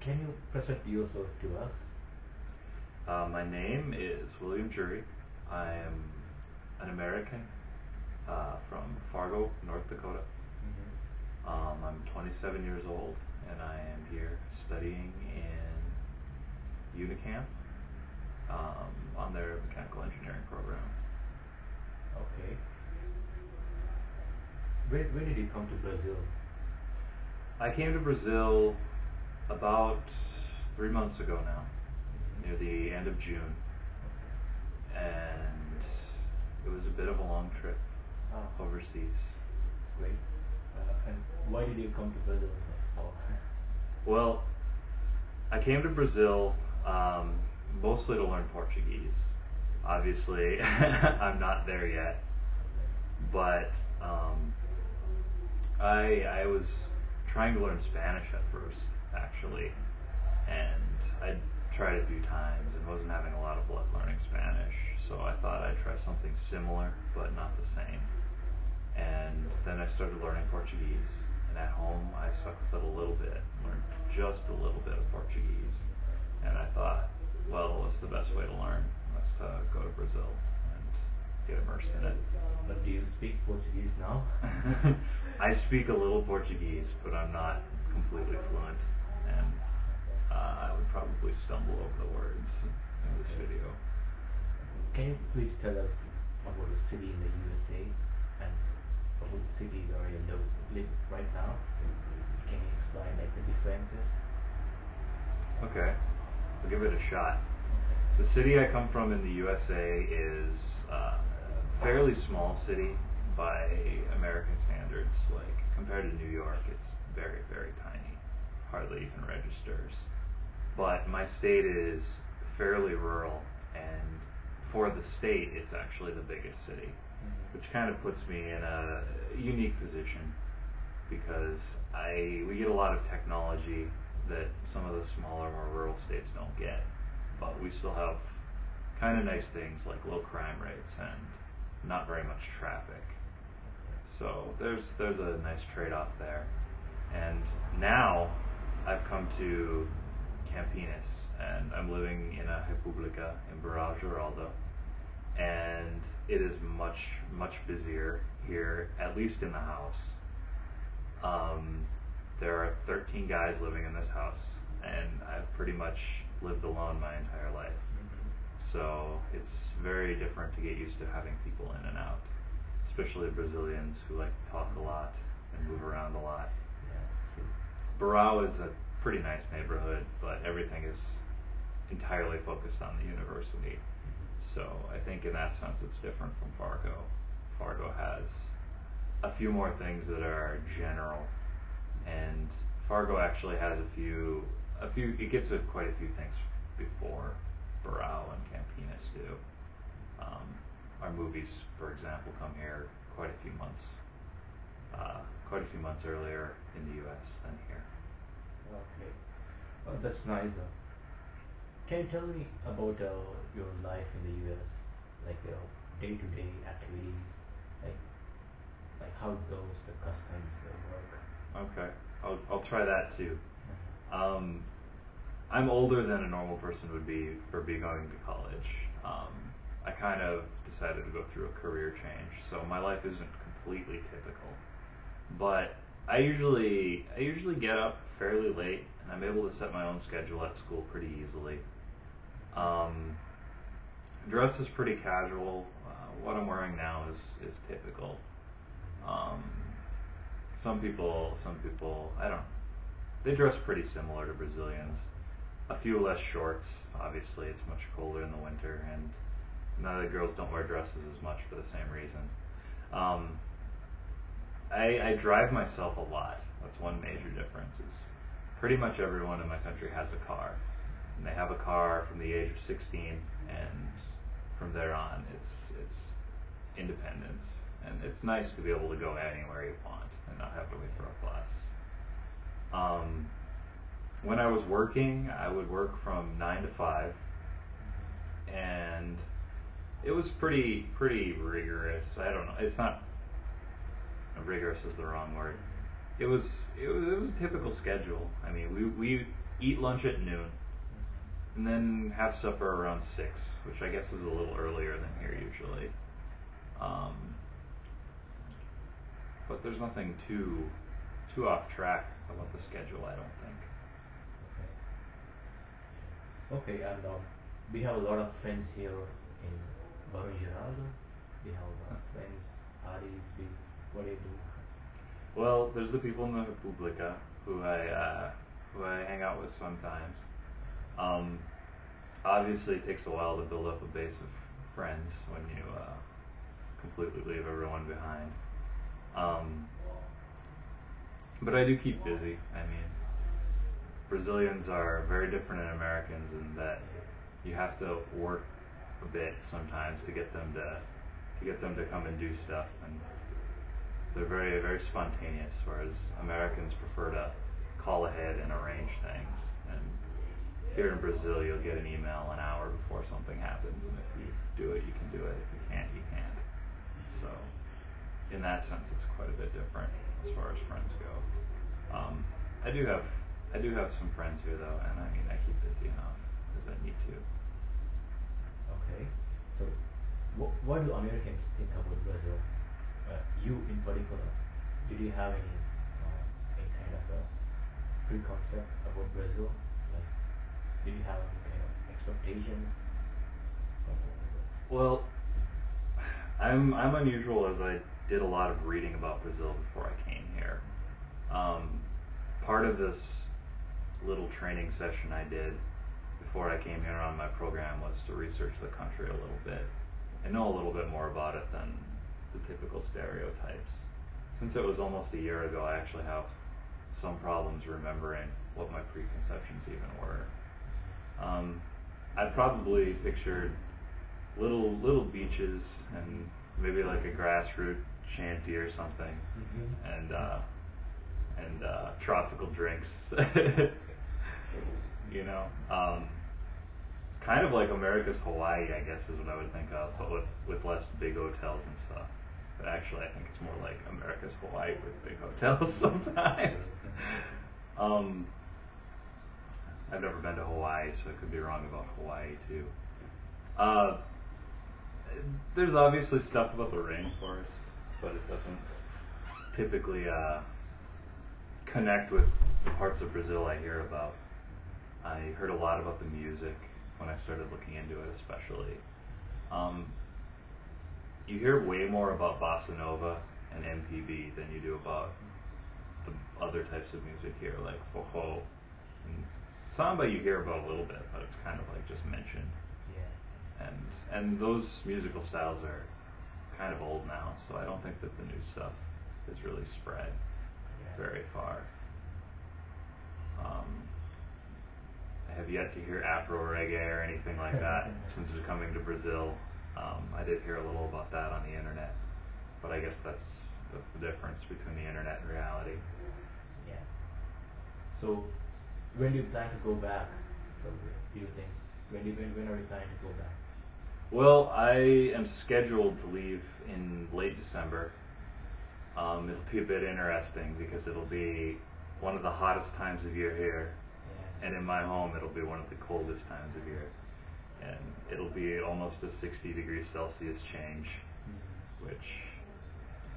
Can you present yourself to us? My name is William Jury. I am an American from Fargo, North Dakota. I'm 27 years old, and I am here studying in Unicamp on their mechanical engineering program. Okay. When did you come to Brazil? I came to Brazil about 3 months ago now, near the end of June, and it was a bit of a long trip overseas. That's great. And why did you come to Brazil first of all? Well, I came to Brazil mostly to learn Portuguese. Obviously, I'm not there yet, but I was trying to learn Spanish at first, actually, and I tried a few times and wasn't having a lot of luck learning Spanish, so I thought I'd try something similar but not the same. And then I started learning Portuguese, and at home I stuck with it a little bit, learned just a little bit of Portuguese, and I thought, well, what's the best way to learn? Let's go to Brazil and get immersed in it. But do you speak Portuguese now? I speak a little Portuguese, but I'm not completely fluent, and I would probably stumble over the words in this video. Can you please tell us about a city in the USA and about the city where you live right now? Can you explain like the differences? Okay, I'll give it a shot. The city I come from in the USA is a fairly small city by American standards. Like, compared to New York, it's very, very tiny, hardly even registers. But my state is fairly rural, and for the state, it's actually the biggest city, which kind of puts me in a unique position because we get a lot of technology that some of the smaller, more rural states don't get. But we still have kind of nice things like low crime rates and not very much traffic. So there's a nice trade-off there. And now I've come to Campinas, and I'm living in a república in Barão Geraldo, and it is much, much busier here, at least in the house. There are 13 guys living in this house, and I've pretty much lived alone my entire life. So it's very different to get used to having people in and out, especially Brazilians who like to talk a lot and move around a lot. Barão is a pretty nice neighborhood, but everything is entirely focused on the university. So I think in that sense it's different from Fargo. Fargo has a few more things that are general, and Fargo actually has a few. It gets quite a few things before Barão and Campinas do. Our movies, for example, come here quite a few months earlier in the U.S. than here. Okay. Oh, that's nice. Can you tell me about your life in the U.S., like your day-to-day activities, like how it goes, the customs, the work? Okay, I'll try that too. I'm older than a normal person would be for going to college. I kind of decided to go through a career change, so my life isn't completely typical. But I usually get up fairly late, and I'm able to set my own schedule at school pretty easily. Dress is pretty casual. What I'm wearing now is typical. Some people, I don't know. They dress pretty similar to Brazilians. A few less shorts, obviously. It's much colder in the winter, and none of the girls don't wear dresses as much for the same reason. I drive myself a lot. That's one major difference. Is pretty much everyone in my country has a car, and they have a car from the age of 16, and from there on, it's independence, and it's nice to be able to go anywhere you want and not have to wait for a bus. When I was working, I would work from 9 to 5, and it was pretty rigorous. I don't know. It's not rigorous is the wrong word. It was a typical schedule. I mean, we eat lunch at noon, and then have supper around 6, which I guess is a little earlier than here usually. But there's nothing too off track about the schedule, I don't think. Okay, and we have a lot of friends here in Barão Geraldo. We have a lot of friends. What do you do? Well, there's the people in the República who I hang out with sometimes. Obviously, it takes a while to build up a base of friends when you completely leave everyone behind. But I do keep busy. I mean, Brazilians are very different than Americans in that you have to work a bit sometimes to get them to come and do stuff, and they're very, very spontaneous, whereas Americans prefer to call ahead and arrange things. And here in Brazil, you'll get an email an hour before something happens, and if you do it, you can do it. If you can't, you can't. So, in that sense, it's quite a bit different as far as friends go. I do have some friends here though, and I mean I keep busy enough as I need to. Okay, so what do Americans think about Brazil? You in particular, did you have any kind of a preconcept about Brazil? Like, did you have any kind of expectations? Something like that. Well, I'm unusual as I did a lot of reading about Brazil before I came here. Part of this little training session I did before I came here on my program was to research the country a little bit and know a little bit more about it than the typical stereotypes. Since it was almost a year ago, I actually have some problems remembering what my preconceptions even were. I probably pictured little beaches and maybe like a grassroots shanty or something, and tropical drinks. You know, kind of like America's Hawaii, I guess, is what I would think of, but with less big hotels and stuff. But actually, I think it's more like America's Hawaii with big hotels sometimes. I've never been to Hawaii, so I could be wrong about Hawaii too. There's obviously stuff about the rainforest, but it doesn't typically connect with the parts of Brazil I hear about. I heard a lot about the music when I started looking into it, especially. You hear way more about bossa nova and MPB than you do about the other types of music here, like forró. And samba you hear about a little bit, but it's kind of like just mentioned. Yeah. And those musical styles are kind of old now, so I don't think that the new stuff has really spread very far. I have yet to hear Afro reggae or anything like that since coming to Brazil. I did hear a little about that on the internet, but I guess that's the difference between the internet and reality. Yeah. So, when do you plan to go back? So, do you think when are you planning to go back? Well, I am scheduled to leave in late December. It'll be a bit interesting because it'll be one of the hottest times of year here, and in my home it'll be one of the coldest times of year, and it'll be almost a 60 degrees Celsius change, which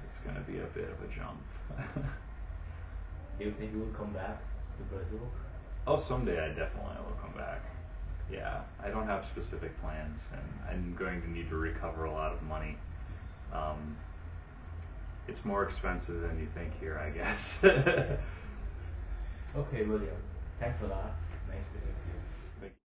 it's going to be a bit of a jump. Do you think you will come back to Brazil? Oh, someday I definitely will come back. Yeah, I don't have specific plans, and I'm going to need to recover a lot of money. It's more expensive than you think here, I guess. Okay, William. Thanks a lot. Nice meeting you.